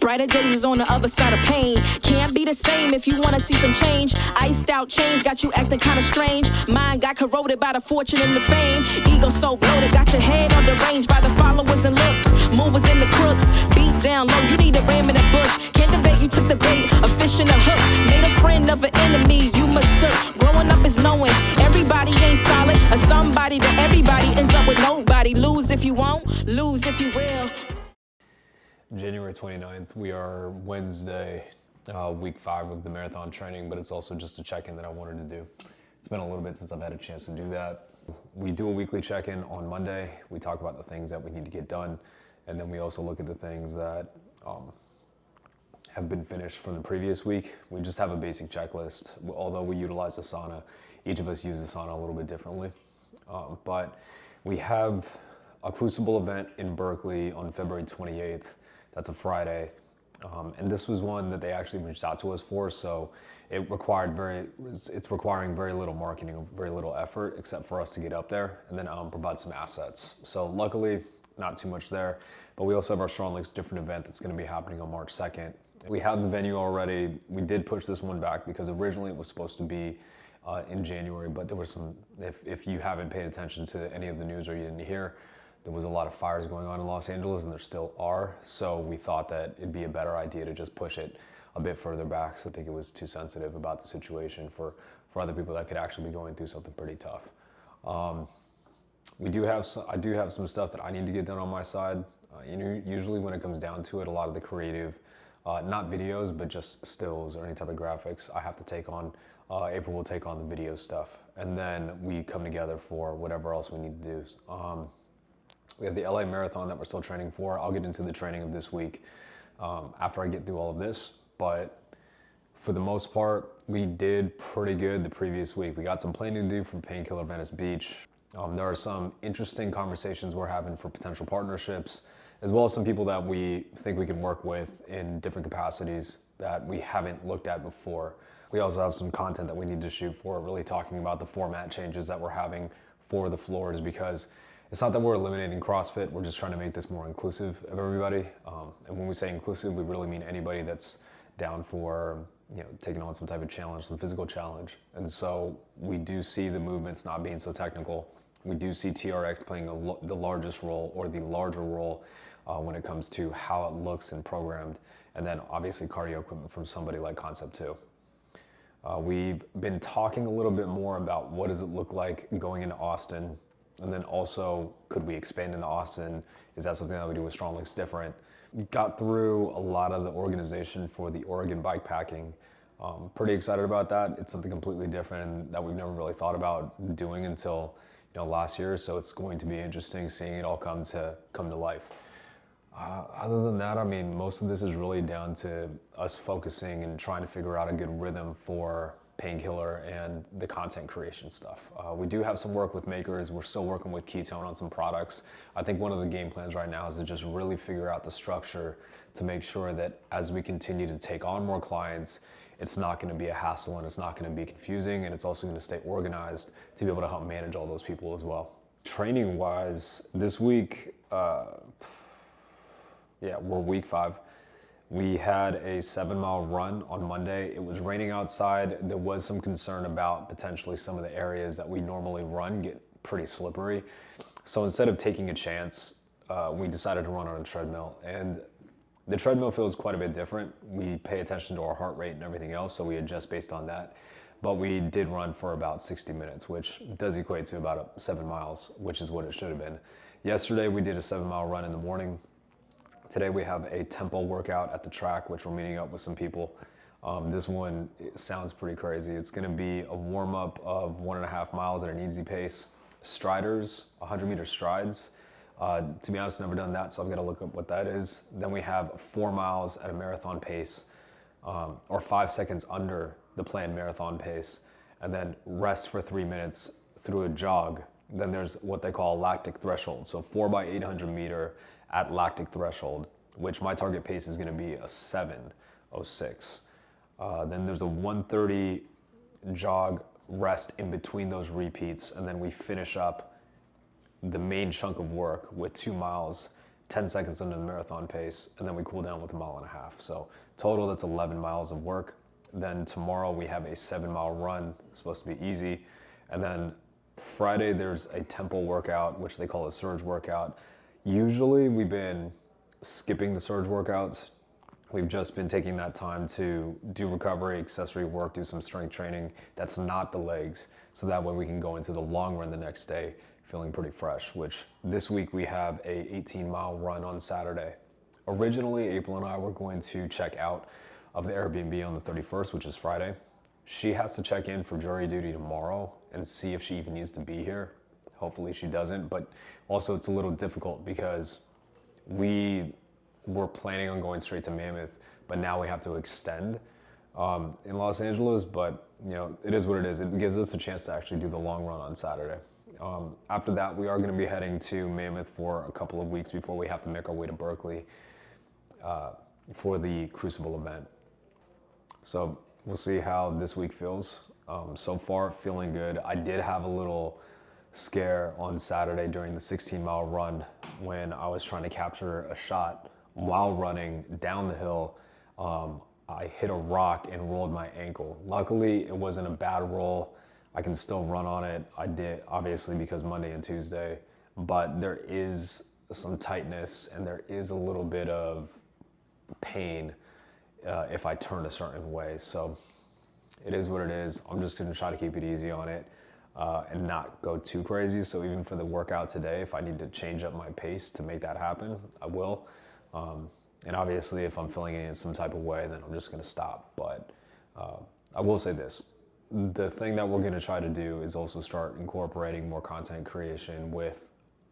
Brighter days is on the other side of pain. Can't be the same if you wanna see some change. Iced out chains got you acting kinda strange. Mind got corroded by the fortune and the fame. Ego so bloated, got your head on the range by the followers and looks. Movers in the crooks, beat down low, you need a ram in a bush. Can't debate, you took the bait, a fish in a hook. Made a friend of an enemy, you mistook. Growing up is knowing everybody ain't solid. Or somebody to everybody ends up with nobody. Lose if you won't, lose if you will. January 29th, we are Wednesday, week 5 of the marathon training, but it's also just a check-in that I wanted to do. It's been a little bit since I've had a chance to do that. We do a weekly check-in on Monday. We talk about the things that we need to get done, and then we also look at the things that have been finished from the previous week. We just have a basic checklist. Although we utilize Asana, each of us use Asana a little bit differently. But we have a Crucible event in Berkeley on February 28th. That's a Friday, and this was one that they actually reached out to us for, so it's requiring very little marketing, very little effort, except for us to get up there and then provide some assets. So luckily, not too much there, but we also have our Strong Links Different event that's gonna be happening on March 2nd. We have the venue already. We did push this one back because originally it was supposed to be in January, but there were some, if you haven't paid attention to any of the news or you didn't hear, there was a lot of fires going on in Los Angeles, and there still are. So we thought that it'd be a better idea to just push it a bit further back. So I think it was too sensitive about the situation for other people that could actually be going through something pretty tough. I do have some stuff that I need to get done on my side. Usually when it comes down to it, a lot of the creative, not videos, but just stills or any type of graphics, I have to take on. April will take on the video stuff, and then we come together for whatever else we need to do. We have the LA Marathon that we're still training for. I'll get into the training of this week after I get through all of this. But for the most part, we did pretty good the previous week. We got some planning to do for Painkiller Venice Beach. There are some interesting conversations we're having for potential partnerships, as well as some people that we think we can work with in different capacities that we haven't looked at before. We also have some content that we need to shoot for, really talking about the format changes that we're having for the floors, because it's not that we're eliminating CrossFit, we're just trying to make this more inclusive of everybody. And when we say inclusive, we really mean anybody that's down for taking on some type of challenge, some physical challenge. And so we do see the movements not being so technical. We do see TRX playing the largest role, or the larger role, when it comes to how it looks and programmed. And then obviously cardio equipment from somebody like Concept 2. We've been talking a little bit more about what does it look like going into Austin. And then also, could we expand into Austin? Is that something that we do with Strong Links Different? We got through a lot of the organization for the Oregon bikepacking. Pretty excited about that. It's something completely different and that we've never really thought about doing until last year. So it's going to be interesting seeing it all come to life. Other than that, I mean, most of this is really down to us focusing and trying to figure out a good rhythm for Painkiller and the content creation stuff. We do have some work with makers. We're still working with Ketone on some products. I think one of the game plans right now is to just really figure out the structure to make sure that as we continue to take on more clients, it's not going to be a hassle and it's not going to be confusing, and it's also going to stay organized to be able to help manage all those people as well. Training wise, this week, we're week 5. We had a 7-mile run on Monday. It was raining outside. There was some concern about potentially some of the areas that we normally run get pretty slippery. So instead of taking a chance, we decided to run on a treadmill. And the treadmill feels quite a bit different. We pay attention to our heart rate and everything else, so we adjust based on that. But we did run for about 60 minutes, which does equate to about 7 miles, which is what it should have been. Yesterday, we did a 7-mile run in the morning. Today we have a tempo workout at the track, which we're meeting up with some people. This one sounds pretty crazy. It's gonna be a warm-up of 1.5 miles at an easy pace. Striders, 100-meter strides. To be honest, never done that, so I've gotta look up what that is. Then we have 4 miles at a marathon pace, or 5 seconds under the planned marathon pace, and then rest for 3 minutes through a jog. Then there's what they call lactic threshold. So 4 by 800 meter at lactic threshold, which my target pace is going to be a 7:06. Then there's a 1:30 jog rest in between those repeats, and then we finish up the main chunk of work with 2 miles 10 seconds under the marathon pace, and then we cool down with a mile and a half. So total, that's 11 miles of work. Then tomorrow we have a 7-mile run, it's supposed to be easy. And then Friday there's a tempo workout, which they call a surge workout. Usually we've been skipping the surge workouts. We've just been taking that time to do recovery, accessory work, do some strength training. That's not the legs. So that way we can go into the long run the next day feeling pretty fresh, which this week we have a 18-mile run on Saturday. Originally, April and I were going to check out of the Airbnb on the 31st, which is Friday. She has to check in for jury duty tomorrow and see if she even needs to be here. Hopefully she doesn't, but also it's a little difficult because we were planning on going straight to Mammoth, but now we have to extend in Los Angeles, but you know, it is what it is. It gives us a chance to actually do the long run on Saturday. After that, we are going to be heading to Mammoth for a couple of weeks before we have to make our way to Berkeley for the Crucible event. So we'll see how this week feels. So far, feeling good. I did have a little scare on Saturday during the 16-mile run when I was trying to capture a shot while running down the hill. I hit a rock and rolled my ankle. Luckily, it wasn't a bad roll. I can still run on it. I did, obviously, because Monday and Tuesday, but there is some tightness and there is a little bit of pain if I turn a certain way. So it is what it is. I'm just gonna try to keep it easy on it and not go too crazy. So even for the workout today, if I need to change up my pace to make that happen, I will. And obviously if I'm feeling it in some type of way, then I'm just gonna stop. But I will say this, the thing that we're gonna try to do is also start incorporating more content creation with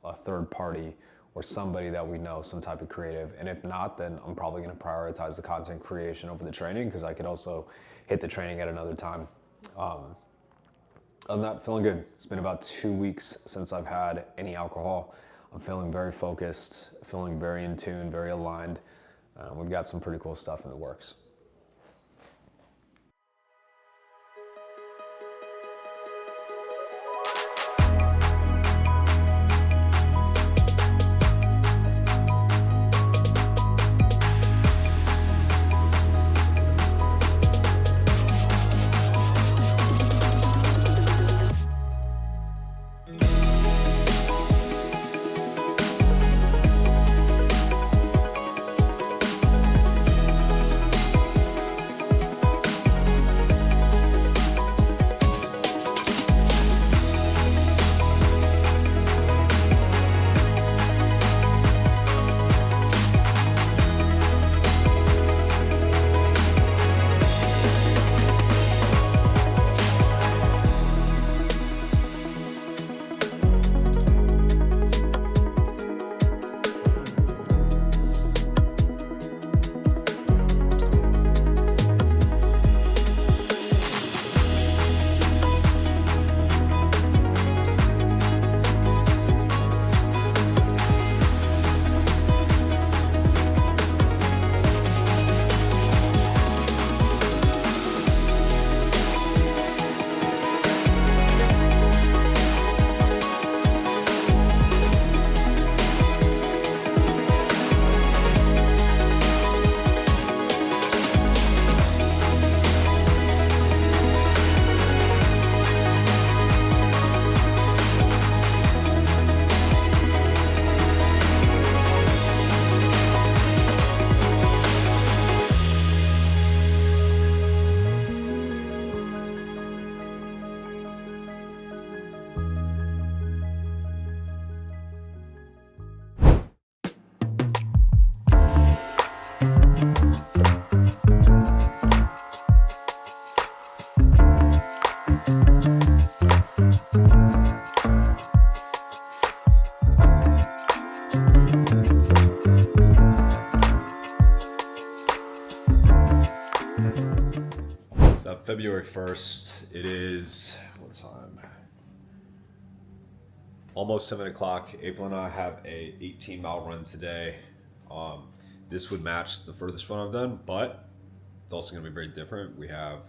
a third party or somebody that we know, some type of creative. And if not, then I'm probably gonna prioritize the content creation over the training because I could also hit the training at another time. I'm not feeling good. It's been about 2 weeks since I've had any alcohol. I'm feeling very focused, feeling very in tune, very aligned. We've got some pretty cool stuff in the works. February 1st, it is, what time? Almost 7 o'clock. April and I have a 18-mile run today. This would match the furthest run I've done, but it's also gonna be very different. We have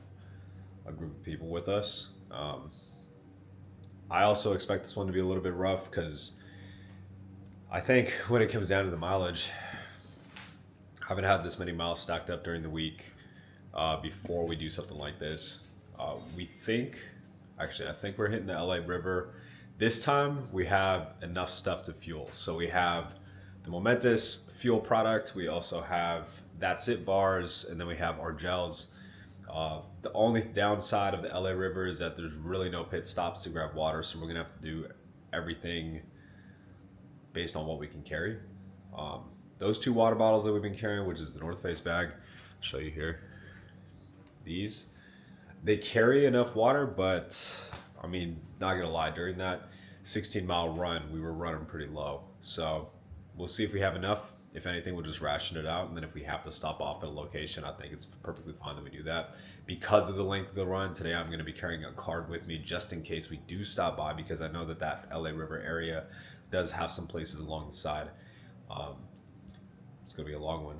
a group of people with us. I also expect this one to be a little bit rough because I think when it comes down to the mileage, I haven't had this many miles stacked up during the week before we do something like this. I think we're hitting the LA River. This time we have enough stuff to fuel. So we have the Momentous fuel product. We also have That's It bars, and then we have our gels. The only downside of the LA River is that there's really no pit stops to grab water. So we're gonna have to do everything based on what we can carry. Those 2 water bottles that we've been carrying, which is the North Face bag, I'll show you here. They carry enough water, but I mean, not gonna lie, during that 16-mile run, we were running pretty low. So we'll see if we have enough. If anything, we'll just ration it out. And then if we have to stop off at a location, I think it's perfectly fine that we do that. Because of the length of the run, today I'm gonna be carrying a card with me just in case we do stop by, because I know that LA River area does have some places along the side. It's gonna be a long one.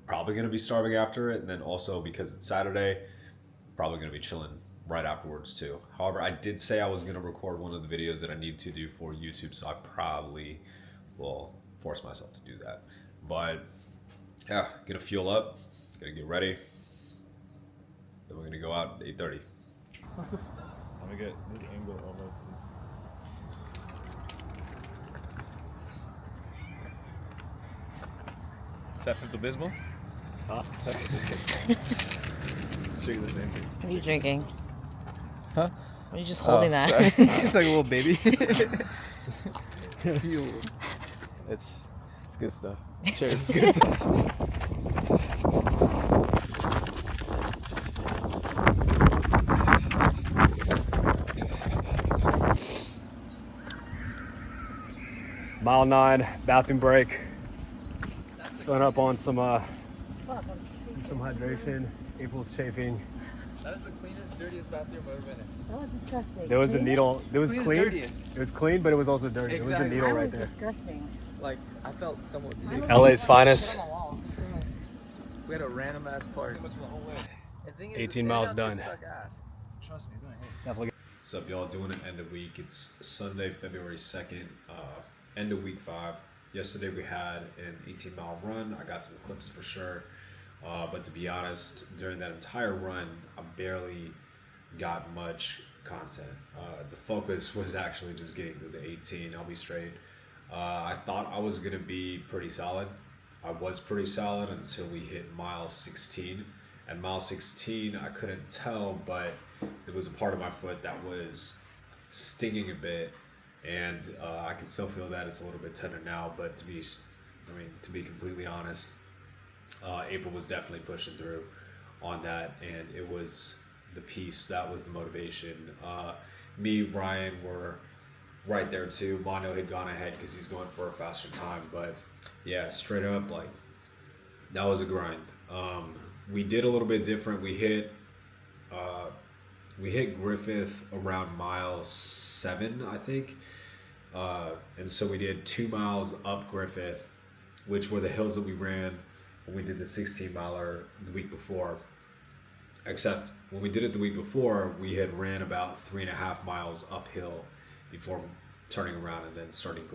Probably gonna be starving after it, and then also because it's Saturday, probably gonna be chilling right afterwards too. However, I did say I was gonna record one of the videos that I need to do for YouTube, so I probably will force myself to do that. But yeah, gonna fuel up, gonna get ready. Then we're gonna go out at 8:30. Let me get the angle almost. Is that Pepto Bismol? Huh? Just kidding. It's the same thing. What are you drinking? Huh? Are you just holding that? Sorry. It's like a little baby. It's good stuff. Cheers. It's good stuff. Mile 9, bathroom break. Filling up on some hydration. April's chafing. That is the cleanest, dirtiest bathroom I've ever been in. That was disgusting. There was a needle. It was Cleanest, clean. dirtiest. It was clean, but it was also dirty. There was a Exactly. needle That right was there. disgusting. Like, I felt somewhat safe. LA's finest. Shit on the walls. It's gross. We had a random ass park. The thing is, 18 it miles doesn't done. suck ass. Trust me, it's gonna hit. Definitely. What's up, y'all? Doing an end of week. It's Sunday, February 2nd, end of week 5. Yesterday we had an 18-mile run. I got some clips for sure. But to be honest, during that entire run, I barely got much content. The focus was actually just getting to the 18. I'll be straight. I thought I was going to be pretty solid. I was pretty solid until we hit mile 16. At mile 16, I couldn't tell, but there was a part of my foot that was stinging a bit. And I can still feel that it's a little bit tender now, but to be completely honest, April was definitely pushing through on that, and it was the piece that was the motivation. Me, Ryan were right there too. Mondo had gone ahead because he's going for a faster time, but yeah, straight up, like, that was a grind. We did a little bit different. We hit Griffith around mile 7, I think. And so we did 2 miles up Griffith, which were the hills that we ran when we did the 16-miler the week before. Except when we did it the week before, we had ran about 3.5 miles uphill before turning around and then starting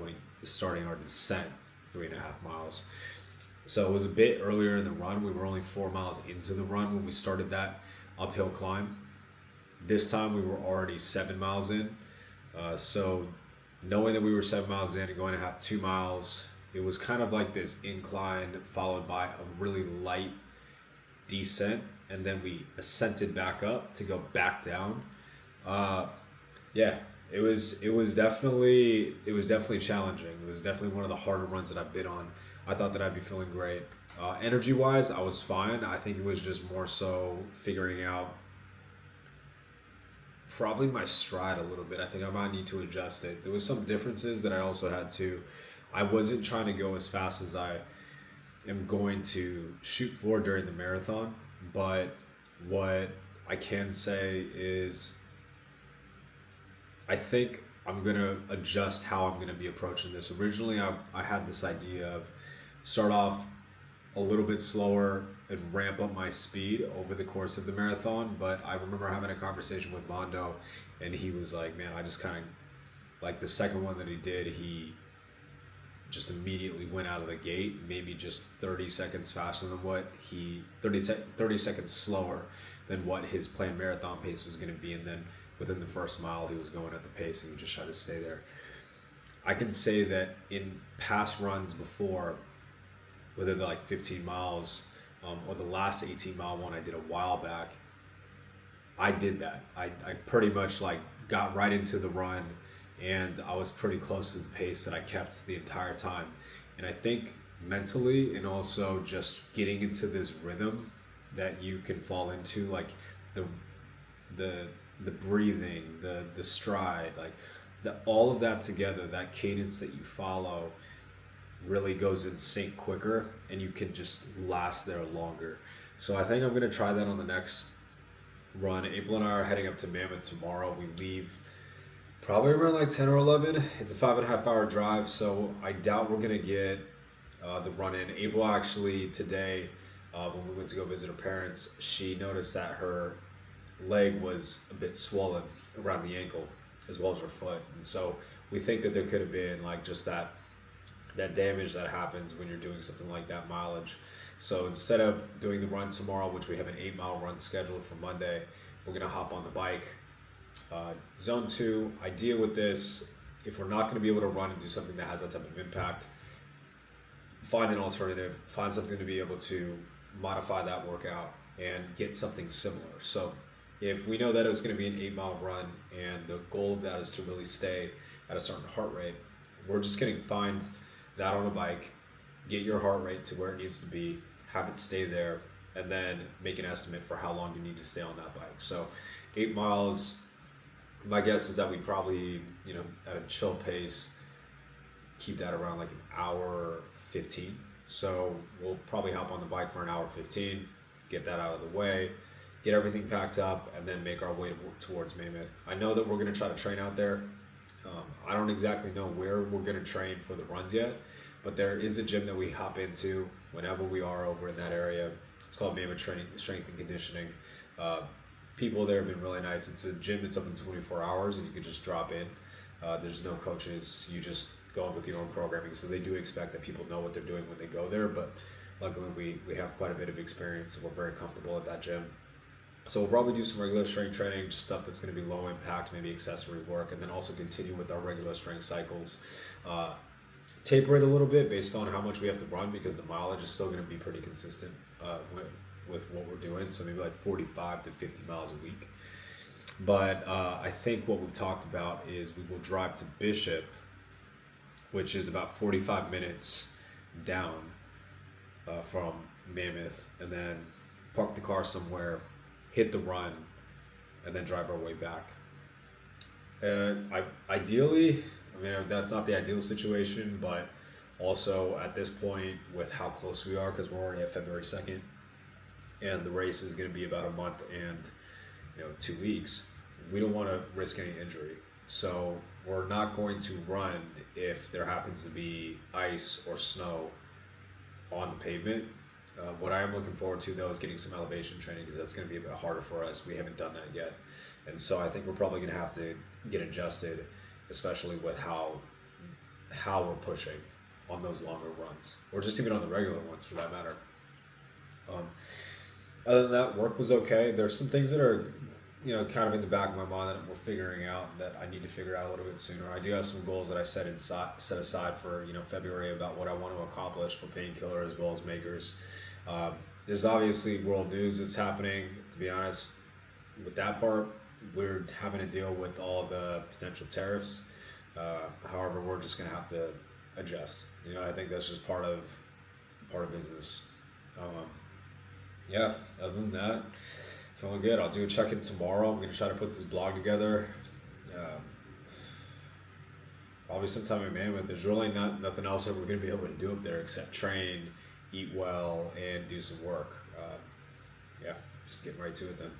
our descent 3.5 miles. So it was a bit earlier in the run. We were only 4 miles into the run when we started that uphill climb. This time we were already 7 miles in. So knowing that we were 7 miles in and going to have 2 miles, it was kind of like this incline followed by a really light descent, and then we ascended back up to go back down. Yeah, it was definitely challenging. It was definitely one of the harder runs that I've been on. I thought that I'd be feeling great. Energy wise, I was fine. I think it was just more so figuring out probably my stride a little bit. I think I might need to adjust it. There was some differences that I also had to. I wasn't trying to go as fast as I am going to shoot for during the marathon, but what I can say is I think I'm going to adjust how I'm going to be approaching this. Originally, I had this idea of start off a little bit slower and ramp up my speed over the course of the marathon, but I remember having a conversation with Mondo, and he was like, man, I just kind of, like the second one that he did, he just immediately went out of the gate, maybe just 30 seconds faster than what 30 seconds slower than what his planned marathon pace was going to be. And then within the first mile, he was going at the pace and he just tried to stay there. I can say that in past runs before, whether they're like 15 miles or the last 18-mile one I did a while back, I did that. I pretty much like got right into the run, and I was pretty close to the pace that I kept the entire time. And I think mentally, and also just getting into this rhythm that you can fall into, like the breathing, the stride, like all of that together, that cadence that you follow really goes in sync quicker, and you can just last there longer. So I think I'm going to try that on the next run. April and I are heading up to Mammoth tomorrow. We leave probably around like 10 or 11. It's a 5.5 hour drive, so I doubt we're going to get the run in. April actually today, when we went to go visit her parents, she noticed that her leg was a bit swollen around the ankle as well as her foot. And so we think that there could have been like just that damage that happens when you're doing something like that mileage. So instead of doing the run tomorrow, which we have an 8-mile run scheduled for Monday, we're going to hop on the bike. Zone 2, idea with this, if we're not going to be able to run and do something that has that type of impact, find an alternative, find something to be able to modify that workout and get something similar. So if we know that it's going to be an 8-mile run and the goal of that is to really stay at a certain heart rate, we're just going to find that on a bike, get your heart rate to where it needs to be, have it stay there, and then make an estimate for how long you need to stay on that bike. So 8 miles, my guess is that we probably, at a chill pace, keep that around like an hour 15. So we'll probably hop on the bike for an hour 15, get that out of the way, get everything packed up, and then make our way towards Mammoth. I know that we're going to try to train out there. I don't exactly know where we're going to train for the runs yet, but there is a gym that we hop into whenever we are over in that area. It's called Mammoth Strength and Conditioning. People there have been really nice. It's a gym that's open 24 hours and you can just drop in. There's no coaches. You just go in with your own programming. So they do expect that people know what they're doing when they go there, but luckily we have quite a bit of experience and we're very comfortable at that gym. So we'll probably do some regular strength training, just stuff that's going to be low impact, maybe accessory work, and then also continue with our regular strength cycles. Taper it a little bit based on how much we have to run, because the mileage is still going to be pretty consistent with what we're doing. So maybe like 45 to 50 miles a week. But I think what we've talked about is we will drive to Bishop, which is about 45 minutes down from Mammoth, and then park the car somewhere, hit the run, and then drive our way back. Ideally, that's not the ideal situation, but also at this point, with how close we are, because we're already at February 2nd, and the race is going to be about a month and 2 weeks, we don't want to risk any injury. So we're not going to run if there happens to be ice or snow on the pavement. What I am looking forward to, though, is getting some elevation training, because that's going to be a bit harder for us. We haven't done that yet. And so I think we're probably going to have to get adjusted, especially with how we're pushing on those longer runs, or just even on the regular ones for that matter. Other than that, work was okay. There's some things that are, kind of in the back of my mind that we're figuring out, that I need to figure out a little bit sooner. I do have some goals that I set aside for February about what I want to accomplish for Painkiller as well as Makers. There's obviously world news that's happening. To be honest, with that part, we're having to deal with all the potential tariffs. However, we're just going to have to adjust. I think that's just part of business. Other than that, feeling good. I'll do a check-in tomorrow. I'm going to try to put this blog together. Probably sometime in Mammoth. There's really nothing else that we're going to be able to do up there except train, eat well, and do some work. Just getting right to it then.